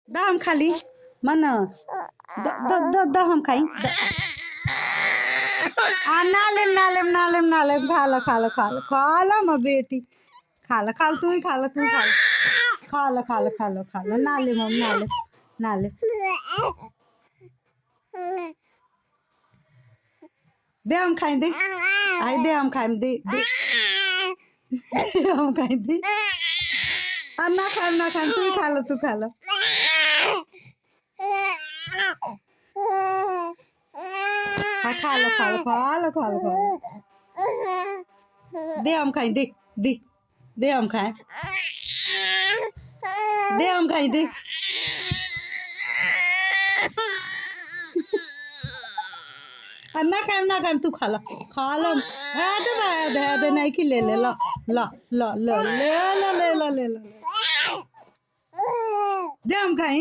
the हम खाली मन द द द द हम खाई नालेम खा लो म बेटी खा लो तू ही खा लो खा लो नाले दे हम खाई दे आई दे हम खाई दे हम खाई दे ना खाए तू ही खा लो खा लो दे हम खाई दे हम खाए दे ना खाए तू खा लो दे नहीं कि ले लो दे हम खाई